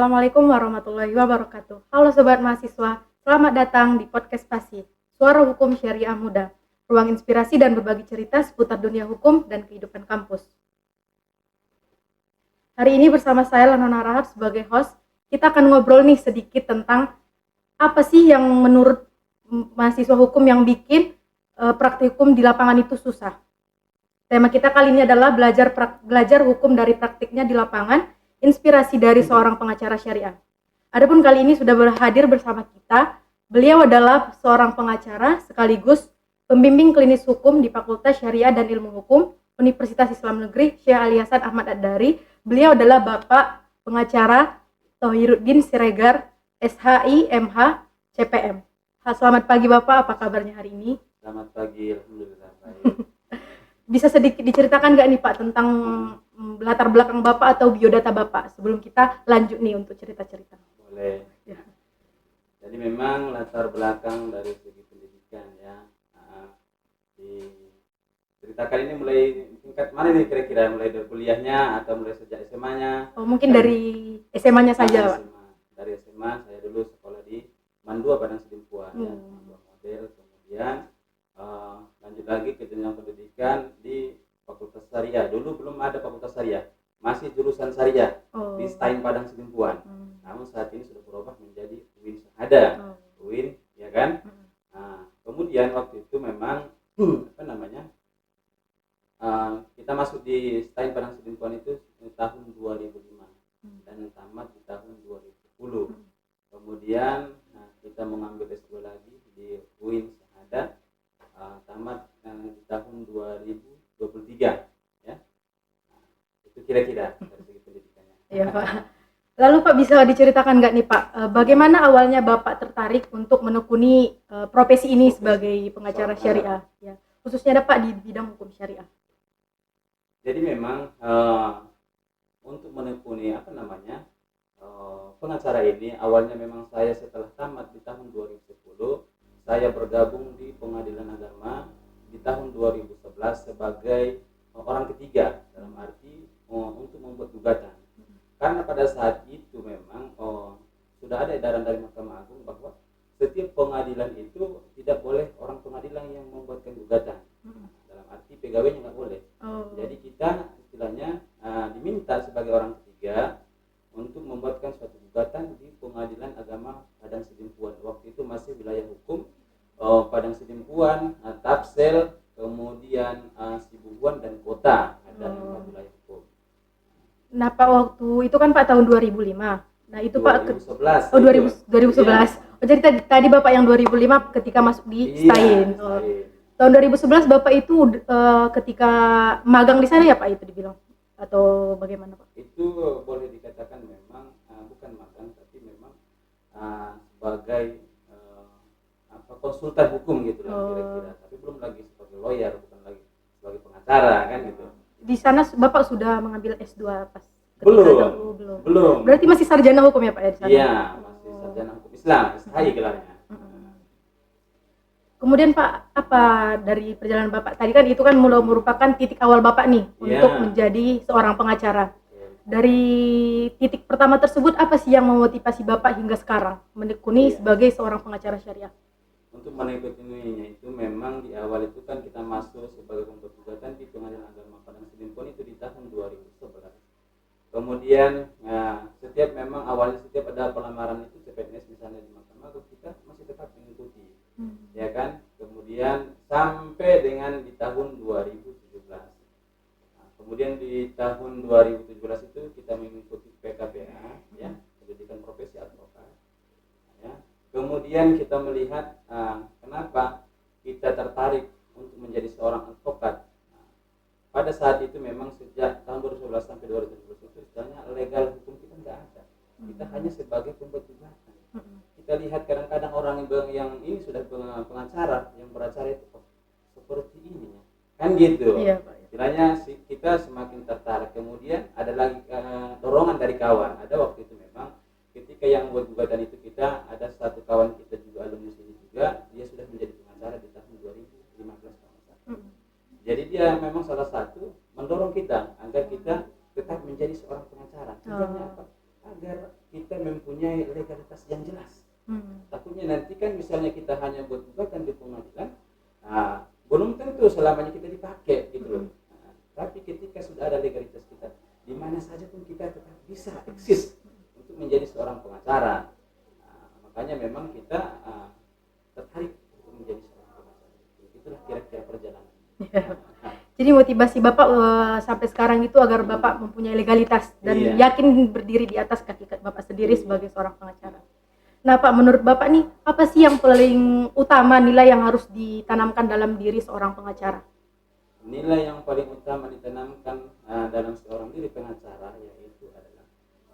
Assalamualaikum warahmatullahi wabarakatuh. Halo Sobat Mahasiswa, selamat datang di Podcast Pasi, Suara Hukum Syariah Muda, ruang inspirasi dan berbagi cerita seputar dunia hukum dan kehidupan kampus. Hari ini bersama saya Lanona Rahab sebagai host, kita akan ngobrol nih sedikit tentang apa sih yang menurut mahasiswa hukum yang bikin praktik hukum di lapangan itu susah. Tema kita kali ini adalah belajar hukum dari praktiknya di lapangan, inspirasi dari seorang pengacara syariah. Adapun kali ini sudah hadir bersama kita, beliau adalah seorang pengacara sekaligus pembimbing klinis hukum di Fakultas Syariah dan Ilmu Hukum Universitas Islam Negeri Syekh Ali Hasan Ahmad Ad-Dari. Beliau adalah Bapak pengacara Thohiruddin Siregar, SHI, MH, CPM. Selamat pagi Bapak, apa kabarnya hari ini? Selamat pagi, alhamdulillah baik. Bisa sedikit diceritakan nggak nih Pak tentang latar belakang Bapak atau biodata Bapak sebelum kita lanjut nih untuk cerita-cerita? Boleh. Ya. Jadi memang latar belakang dari segi pendidikan ya, diceritakan ini mulai tingkat mana nih kira-kira, mulai dari kuliahnya atau mulai sejak SMA-nya? Oh, mungkin dari SMA-nya saja Pak. SMA. Dari SMA saya dulu sekolah di Mandua Padang Sidimpuan ya, Mandua model, kemudian lanjut lagi ke jenjang pendidikan di Fakultas Syariah. Dulu belum ada Fakultas Syariah, masih jurusan Syariah di STAIN Padang Sidimpuan. Namun saat ini sudah berubah menjadi UIN Syahada, UIN, ya kan? Nah, kemudian waktu itu memang kita masuk di STAIN Padang Sidimpuan itu tahun 2005 dan tamat di tahun 2010. Kemudian kita mengambil S2 lagi di UIN Syahada, tamat di tahun 2023 ya. Itu kira-kira dari segi pendidikannya. Iya Pak. Lalu Pak bisa diceritakan nggak nih Pak, bagaimana awalnya Bapak tertarik untuk menekuni profesi ini sebagai pengacara syariah, ya, khususnya ada Pak di bidang hukum syariah? Jadi memang untuk menekuni pengacara ini awalnya memang saya setelah tamat di tahun 2010 saya bergabung di Pengadilan Agama di tahun 2011 sebagai orang ketiga, dalam arti untuk membuat gugatan. Karena pada saat itu memang sudah ada edaran dari Mahkamah Agung bahwa setiap pengadilan itu tidak boleh orang pengadilan yang membuatkan gugatan. Dalam arti pegawainya nggak boleh. Jadi kita istilahnya diminta sebagai orang ketiga untuk membuatkan suatu gugatan di Pengadilan Agama Padang Sidimpuan. Waktu itu masih wilayah hukum Padang Sidimpuan, Tapsel, kemudian Sibuhuan dan Kota, ada 4 wilayah hukum. Nah Pak, waktu itu kan Pak tahun 2005. Nah itu 2011. Pak 2011. Iya. Oh, jadi tadi Bapak yang 2005 ketika masuk di STAIN. Tahun 2011 Bapak itu ketika magang di sana ya Pak, itu dibilang atau bagaimana Pak? Itu boleh dikatakan memang bukan magang, tapi memang sebagai konsultan hukum gitu lah kira-kira. Tapi belum lagi sebagai lawyer, bukan lagi sebagai pengacara kan gitu. Di sana Bapak sudah mengambil S2 pas? Belum. Berarti masih sarjana hukum ya Pak ya di sana? Iya, masih sarjana hukum Islam, SHI gelarnya. Kemudian Pak, apa dari perjalanan Bapak tadi kan itu kan merupakan titik awal Bapak nih untuk menjadi seorang pengacara. Dari titik pertama tersebut apa sih yang memotivasi Bapak hingga sekarang menekuni sebagai seorang pengacara syariah? Untuk mengikutinya itu memang di awal itu kan kita masuk sebagai pembuat gugatan di Pengadilan Agama Padang Sidimpuan itu di tahun 2011. Kemudian setiap ada pelamaran itu CPNS misalnya di Mahkamah Agung, kita masih tetap mengikuti. Ya kan? Kemudian sampai dengan di tahun 2017. Kemudian di tahun 2017 itu kita mengikuti PKPA ya, pendidikan profesi advokat. Ya. Kemudian kita melihat kenapa kita tertarik untuk menjadi seorang advokat. Pada saat itu memang sejak tahun 2011 sampai 2017 itu istilahnya legal hukum kita nggak ada. Kita hanya sebagai pembuat gugatan. Kita lihat kadang-kadang orang yang ini sudah pengacara, yang beracara itu seperti ini ya. Kan gitu. Iya, Pak. Istilahnya kita semakin tertarik. Kemudian ada lagi dorongan dari kawan. Ada waktu itu memang ketika yang buat gugatan itu kita ada satu kawan kita juga alumni sini juga, dia sudah menjadi pengacara di tahun 2015 kalau. Jadi dia memang salah satu mendorong kita agar kita tetap menjadi seorang pengacara. Tujuannya apa? agar kita mempunyai legalitas yang jelas. Takutnya nanti kan misalnya kita hanya buat gugatan di pengadilan, belum tentu selamanya kita dipakai gitu loh. Tapi ketika sudah ada legalitas kita, di mana saja pun kita tetap bisa eksis untuk menjadi seorang pengacara. Makanya memang kita tertarik untuk menjadi seorang pengacara. Itulah kira-kira perjalanan. Jadi motivasi Bapak sampai sekarang itu agar Bapak mempunyai legalitas dan yakin berdiri di atas kaki Bapak sendiri sebagai seorang pengacara. Nah Pak, menurut Bapak nih, apa sih yang paling utama nilai yang harus ditanamkan dalam diri seorang pengacara? Nilai yang paling utama ditanamkan dalam seorang diri pengacara yaitu adalah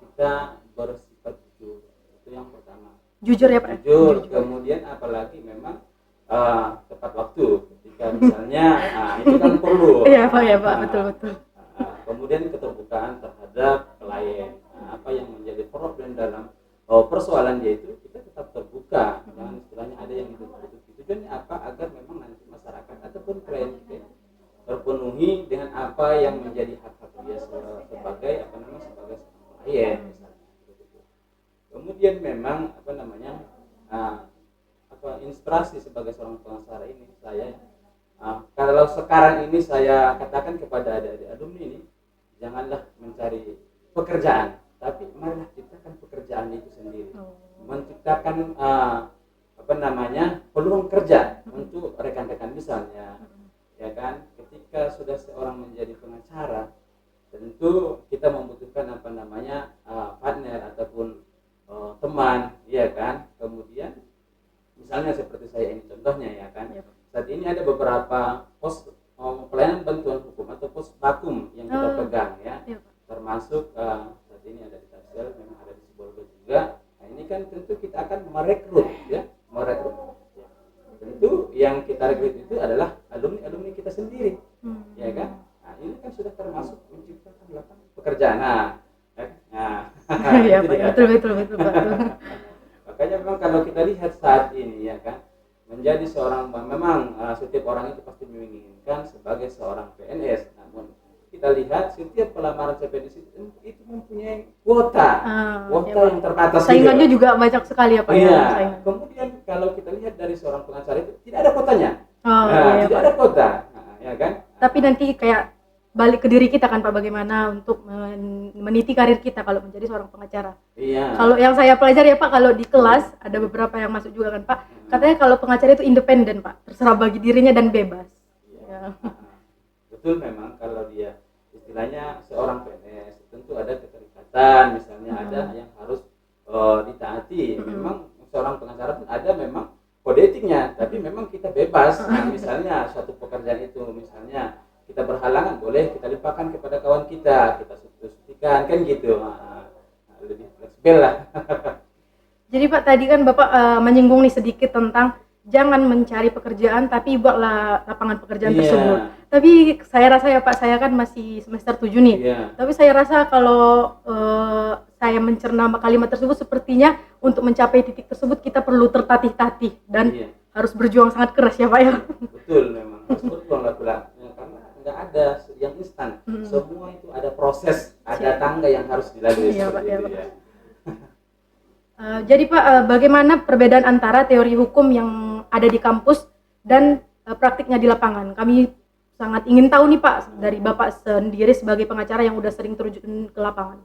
kita bersifat jujur. Itu yang pertama. Jujur ya Pak? Jujur. Kemudian apalagi memang tepat waktu. Ketika misalnya itu kan perlu. Iya Pak, ya Pak, betul. Kemudian keterbukaan terhadap klien. Apa yang menjadi problem dalam persoalan dia itu kita tetap terbuka. Jangan istilahnya ada yang ditutup. Tujuannya apa? Agar memang nanti masyarakat ataupun klien kita terpenuhi dengan apa yang menjadi hak-hak dia sebagai sebagai klien misalnya. Kemudian memang inspirasi sebagai seorang pengacara ini saya kalau sekarang ini saya katakan kepada adik-adik alumni ini, janganlah mencari pekerjaan, tapi marilah ciptakan pekerjaan itu sendiri. Menciptakan peluang kerja untuk rekan-rekan misalnya. Ya kan, ketika sudah seorang menjadi pengacara, tentu kita membutuhkan partner ataupun teman, ya kan. Kemudian misalnya seperti saya ini contohnya, ya kan. Saat ini ada beberapa pos pelayanan bantuan hukum atau pos vakum yang kita pegang, ya. Termasuk saat ini ada di Tangsel, memang ada di Sibolga juga. Nah, ini kan tentu kita akan merekrut, ya, merekrut. Tentu yang kita rekrut itu adalah alumni kita sendiri, ya kan. Nah, ini kan sudah termasuk menciptakan lapangan pekerjaan. Ya, betul Pak. Makanya memang kalau kita lihat saat ini, ya kan, menjadi seorang memang setiap orang itu pasti menginginkan sebagai seorang PNS. Namun kita lihat setiap pelamaran CPNS itu mempunyai kuota yang terbatas. Saingannya juga banyak sekali ya Pak. Iya. Kemudian kalau kita lihat dari seorang pengacara itu tidak ada kuotanya. Tidak ada kuota, ya kan? Tapi nanti kayak balik ke diri kita kan Pak, bagaimana untuk meniti karir kita kalau menjadi seorang pengacara. Iya. Kalau yang saya pelajari ya Pak, kalau di kelas ada beberapa yang masuk juga kan Pak, katanya kalau pengacara itu independen Pak, terserah bagi dirinya dan bebas. Iya. Betul, memang kalau dia istilahnya seorang PNS tentu ada keterikatan, misalnya ada yang harus ditaati. Memang seorang pengacara pun ada memang kode etiknya, tapi memang kita bebas. Nah, misalnya suatu pekerjaan itu misalnya kita berhalangan, boleh kita limpahkan kepada kawan kita substitusikan, kan gitu. Lebih fleksibel lah. Jadi Pak, tadi kan Bapak menyinggung nih sedikit tentang jangan mencari pekerjaan tapi buatlah lapangan pekerjaan tersebut. Tapi saya rasa ya Pak, saya kan masih semester 7 nih. Tapi saya rasa kalau saya mencerna kalimat tersebut, sepertinya untuk mencapai titik tersebut kita perlu tertatih-tatih dan harus berjuang sangat keras ya Pak ya. Betul, memang harus berjuang lah karena nggak ada yang instan. Semua itu ada proses, ada tangga yang harus dilalui. Jadi Pak, bagaimana perbedaan antara teori hukum yang ada di kampus dan praktiknya di lapangan? Kami sangat ingin tahu nih Pak, dari Bapak sendiri sebagai pengacara yang udah sering terjun ke lapangan.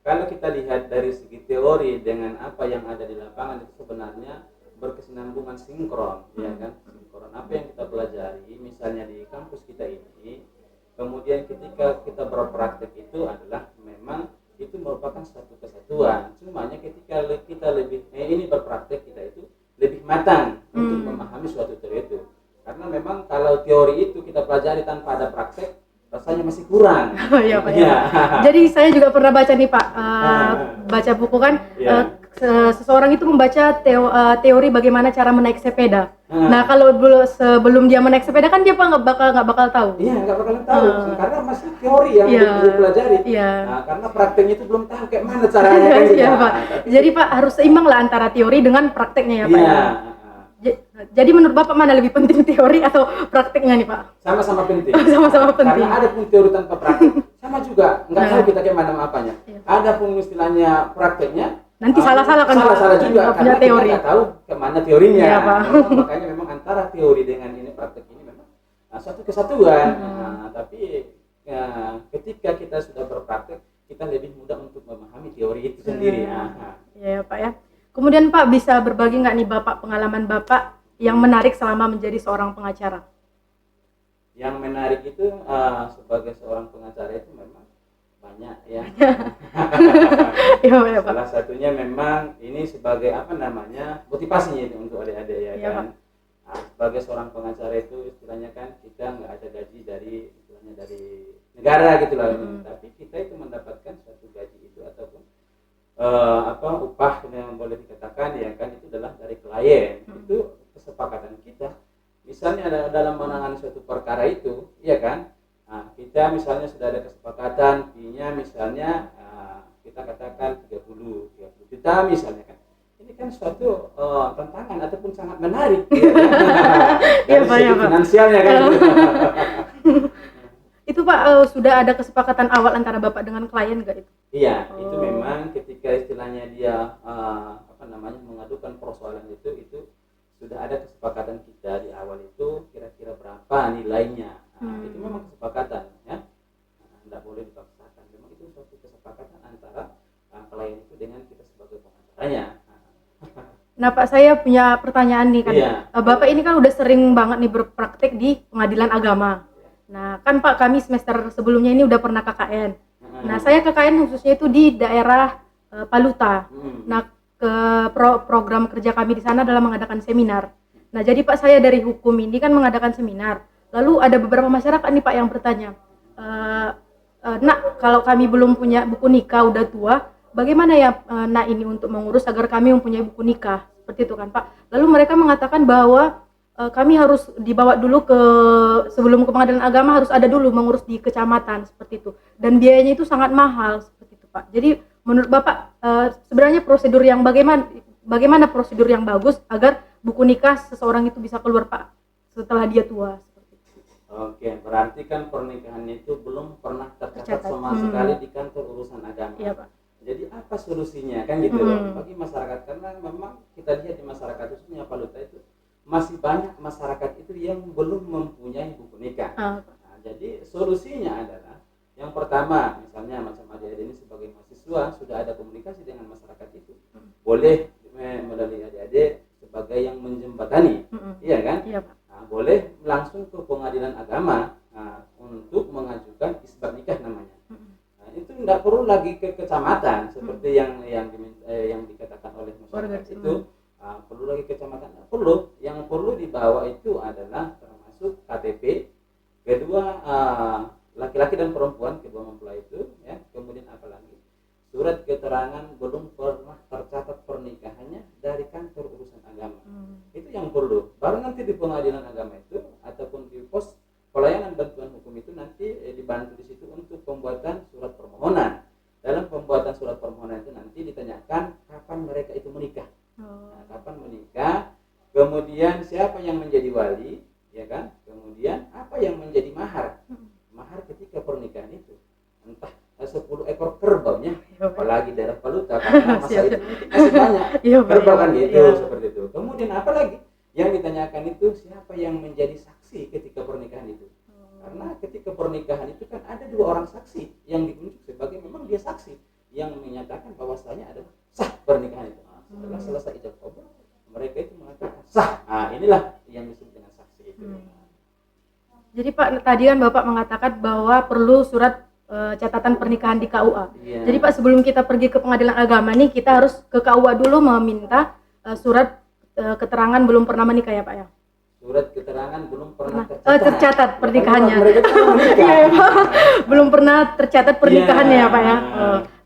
Kalau kita lihat dari segi teori dengan apa yang ada di lapangan itu sebenarnya berkesinambungan sinkron, ya kan? Sinkron. Apa yang kita pelajari misalnya di kampus kita ini, kemudian ketika kita berpraktek itu adalah memang itu merupakan suatu kesatuan. Cumanya ketika kita ini berpraktek, kita itu lebih matang untuk memahami suatu teori itu. Karena memang kalau teori itu kita pelajari tanpa ada praktek, rasanya masih kurang. Iya Pak. Ya. Jadi saya juga pernah baca nih Pak, baca buku kan, seseorang itu membaca teori bagaimana cara menaik sepeda. Nah kalau sebelum dia menaik sepeda kan dia nggak bakal tahu. Iya, nggak bakal tahu karena masih teori yang dipelajari. Nah, karena prakteknya itu belum tahu kayak mana caranya. Iya Pak. Jadi Pak harus seimbang lah antara teori dengan prakteknya ya Pak. Jadi menurut Bapak mana lebih penting, teori atau praktiknya nih Pak? Sama-sama penting. Sama-sama penting. Karena ada pun teori tanpa praktik sama juga, nggak tahu kita gimana apanya. Iya. Ada pun istilahnya prakteknya Nanti salah-salah kan Pak? Salah-salah juga Nggak karena punya teori. kita nggak tahu kemana teorinya. Iya, Pak. Makanya memang antara teori dengan ini praktek ini memang suatu kesatuan. Tapi ketika kita sudah berpraktek, kita lebih mudah untuk memahami teori itu sendiri. Iya Pak ya. Kemudian Pak, bisa berbagi nggak nih Bapak pengalaman Bapak yang menarik selama menjadi seorang pengacara? Yang menarik itu sebagai seorang pengacara itu memang banyak ya. Iya Pak. Salah satunya memang ini sebagai motivasinya itu untuk adik-adik ya kan. Sebagai seorang pengacara itu istilahnya kan kita nggak ada gaji dari negara gitu lah. Tapi kita itu mendapatkan suatu gaji itu ataupun upah yang boleh dikatakan ya kan itu adalah dari klien. Itu kesepakatan kita. Misalnya dalam menangani suatu perkara itu, ya kan? Kita misalnya sudah ada kesepakatan fee-nya misalnya kita katakan 30 juta misalnya kan. Ini kan suatu tantangan ataupun sangat menarik ya kan? Dari segi finansialnya kan. Itu Pak, sudah ada kesepakatan awal antara Bapak dengan klien nggak itu? Iya, itu memang ketika istilahnya dia mengadukan persoalan itu sudah ada kesepakatan kita di awal itu kira-kira berapa nilainya. Itu memang kesepakatan ya. Tidak boleh dipaksakan. Memang itu suatu kesepakatan antara klien itu dengan kita sebagai pengacaranya. Nah Pak, saya punya pertanyaan nih kan. Iya. Bapak ini kan udah sering banget nih berpraktek di pengadilan agama. Nah kan Pak, kami semester sebelumnya ini udah pernah KKN. Nah saya KKN khususnya itu di daerah Paluta. Nah program kerja kami di sana adalah mengadakan seminar. Nah jadi Pak, saya dari hukum ini kan mengadakan seminar. Lalu ada beberapa masyarakat nih Pak yang bertanya, nak kalau kami belum punya buku nikah udah tua, bagaimana ya nak ini untuk mengurus agar kami mempunyai buku nikah, seperti itu kan Pak. Lalu mereka mengatakan bahwa kami harus dibawa dulu sebelum ke pengadilan agama harus ada dulu mengurus di kecamatan seperti itu, dan biayanya itu sangat mahal seperti itu Pak. Jadi menurut Bapak sebenarnya prosedur yang bagaimana prosedur yang bagus agar buku nikah seseorang itu bisa keluar Pak setelah dia tua? Oke, berarti kan pernikahan itu belum pernah tercatat sama sekali di kantor urusan agama. Iya Pak. Jadi apa solusinya kan gitu bagi masyarakat, karena memang kita lihat di masyarakat khususnya Paluta itu masih banyak masyarakat itu yang belum mempunyai buku nikah. Jadi solusinya adalah yang pertama, misalnya macam adik-adik ini sebagai mahasiswa sudah ada komunikasi dengan masyarakat itu, boleh melalui adik-adik sebagai yang menjembatani, iya kan? Iya Pak. Boleh langsung ke pengadilan agama untuk mengajukan isbat nikah namanya. Itu tidak perlu lagi ke kecamatan seperti yang dikatakan oleh masyarakat itu. Perlu lagi kecamatan? Tidak perlu. Yang perlu dibawa itu adalah termasuk KTP, kedua laki-laki dan perempuan kedua mempelai itu, ya. Kemudian apalagi surat keterangan belum pernah tercatat pernikahannya dari kantor urusan agama. Itu yang perlu. Baru nanti di pengadilan agama itu ataupun di pos pelayanan bantuan hukum itu nanti dibantu di situ untuk pembuatan surat permohonan. Dalam pembuatan surat permohonan itu nanti ditanyakan kapan mereka itu menikah. Kapan menikah, kemudian siapa yang menjadi wali, ya kan? Kemudian apa yang menjadi mahar. Mahar ketika pernikahan itu entah 10 ekor kerbaunya, apalagi daerah Paluta karena masa itu masih banyak kerbau kan gitu, seperti itu. Kemudian apalagi yang ditanyakan itu siapa yang menjadi saksi ketika pernikahan itu. Karena ketika pernikahan itu kan ada 2 orang saksi yang ditunjuk sebagai memang dia saksi yang menyatakan bahwasanya adalah sah pernikahan itu. Setelah selesai ijab kabul, mereka itu mengatakan sah. Inilah yang disebut dengan saksi itu. Jadi Pak, tadi kan Bapak mengatakan bahwa perlu surat catatan pernikahan di KUA. Jadi Pak, sebelum kita pergi ke pengadilan agama nih, kita harus ke KUA dulu meminta surat keterangan belum pernah menikah ya Pak ya? Surat keterangan belum pernah tercatat pernikahannya. Ya, belum pernah tercatat pernikahannya ya Pak ya.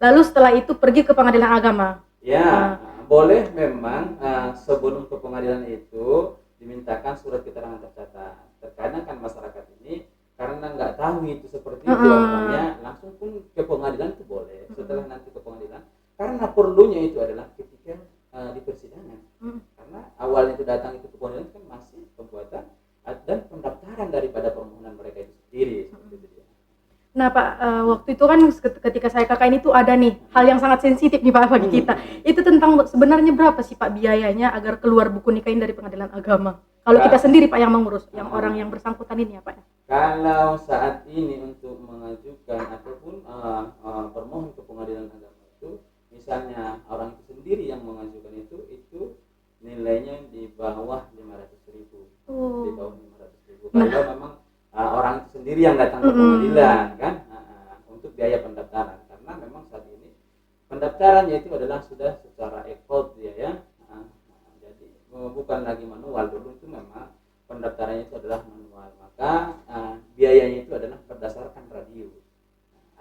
Lalu setelah itu pergi ke pengadilan agama. Ya, boleh memang sebelum ke pengadilan itu dimintakan surat keterangan tercatat. Terkadang kan masyarakat ini karena nggak tahu itu seperti itu, makanya langsung pun ke pengadilan itu boleh. Setelah nanti ke pengadilan, karena perlunya itu adalah ketika di persidangan. Karena awalnya itu datang itu ke pengadilan Nah Pak, waktu itu kan ketika saya KKN itu ada nih hal yang sangat sensitif nih Pak bagi kita. Itu tentang sebenarnya berapa sih Pak biayanya agar keluar buku nikah ini dari Pengadilan Agama? Kalau kita sendiri Pak yang mengurus, yang orang yang bersangkutan ini ya Pak. Kalau saat ini untuk mengajukan ataupun permohon ke Pengadilan Agama itu, misalnya orang itu sendiri yang mengajukan itu nilainya di bawah 500.000. Di bawah 500.000. Kalau memang orang itu sendiri yang datang ke pengadilan kan, untuk biaya pendaftaran, karena memang saat ini pendaftarannya itu adalah sudah secara e-code ya. Jadi bukan lagi manual. Dulu itu memang pendaftarannya itu adalah manual, maka biayanya itu adalah berdasarkan radius.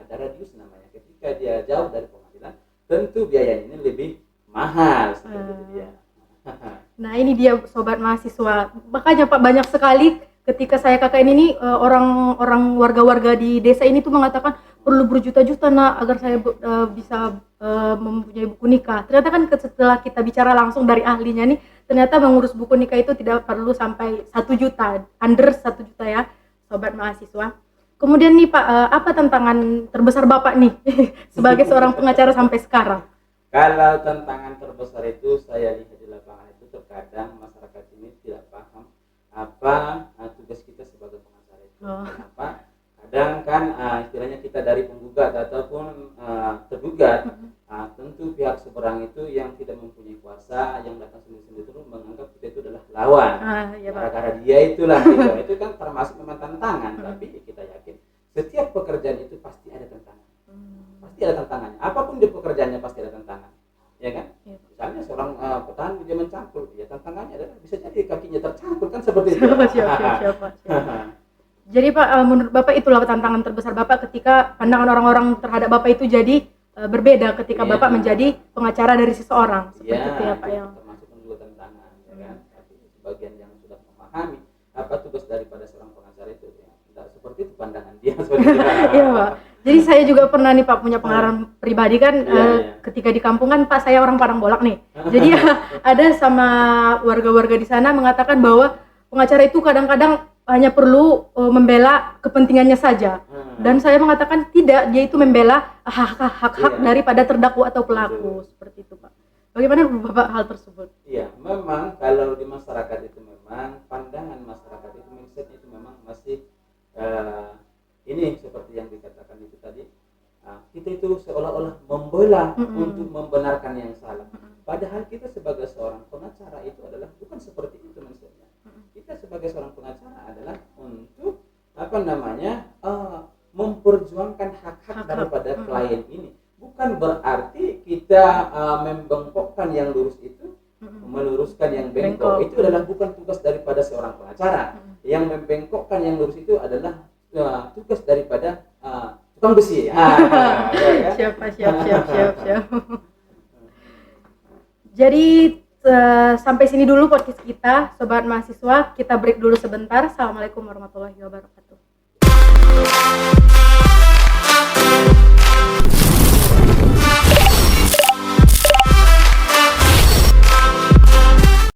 Ada radius namanya. Ketika dia jauh dari pengadilan, tentu biayanya ini lebih mahal seperti itu dia. Nah ini dia sobat mahasiswa, makanya Pak banyak sekali ketika saya KKN ini orang-orang warga-warga di desa ini tuh mengatakan perlu berjuta-juta nak agar saya bisa mempunyai buku nikah. Ternyata kan setelah kita bicara langsung dari ahlinya nih, ternyata mengurus buku nikah itu tidak perlu sampai 1 juta, under 1 juta ya sobat mahasiswa. Kemudian nih Pak, apa tantangan terbesar Bapak nih sebagai seorang pengacara sampai sekarang? Kalau tantangan terbesar itu saya lihat di lapangan itu terkadang masyarakat ini tidak paham apa tugas kita sebagai pengacara itu. Kenapa? Kadang kan istilahnya kita dari penggugat ataupun tergugat, tentu pihak seberang itu yang tidak mempunyai kuasa, yang datang sendiri-sendiri itu menganggap kita itu adalah lawan. Gara-gara dia itulah gitu. Itu kan termasuk memang tantangan, tapi kita yakin setiap pekerjaan itu pasti ada tantangan. Pasti ada tantangannya. Apapun di pekerjaannya pasti ada tantangan, ya kan? Misalnya seorang petani dia mencangkul, ya tantangannya adalah bisa jadi kakinya tercangkul kan seperti itu. Siap. Jadi Pak, menurut Bapak itulah tantangan terbesar Bapak ketika pandangan orang-orang terhadap Bapak itu jadi berbeda ketika Bapak menjadi pengacara dari seseorang. Seperti itu ya Pak ya. Termasuk juga tantangan, ya kan? Tapi sebagian yang sudah memahami apa tugas daripada seorang pengacara itu, ya tidak seperti itu pandangan dia. Iya Pak. Jadi saya juga pernah nih Pak punya pengalaman pribadi kan, ketika di kampung kan Pak saya orang Padang Bolak nih. Jadi ada sama warga-warga di sana mengatakan bahwa pengacara itu kadang-kadang hanya perlu membela kepentingannya saja. Dan saya mengatakan tidak, dia itu membela hak-hak daripada terdakwa atau pelaku. Seperti itu Pak. Bagaimana Bapak hal tersebut? Iya, memang kalau di masyarakat itu memang pandangan masyarakat itu mindset itu memang masih ini seperti yang dikatakan itu tadi, kita itu seolah-olah membela untuk membenarkan yang salah. Padahal kita sebagai seorang pengacara itu adalah bukan seperti itu mindsetnya. Kita sebagai seorang pengacara adalah untuk memperjuangkan hak-hak daripada klien ini. Bukan berarti kita membengkokkan yang lurus itu, meluruskan yang bengkok. Itu adalah bukan tugas daripada seorang pengacara. Yang membengkokkan yang lurus itu adalah tugas daripada tukang besi. Siap. Jadi sampai sini dulu podcast kita, sobat mahasiswa. Kita break dulu sebentar. Assalamualaikum warahmatullahi wabarakatuh.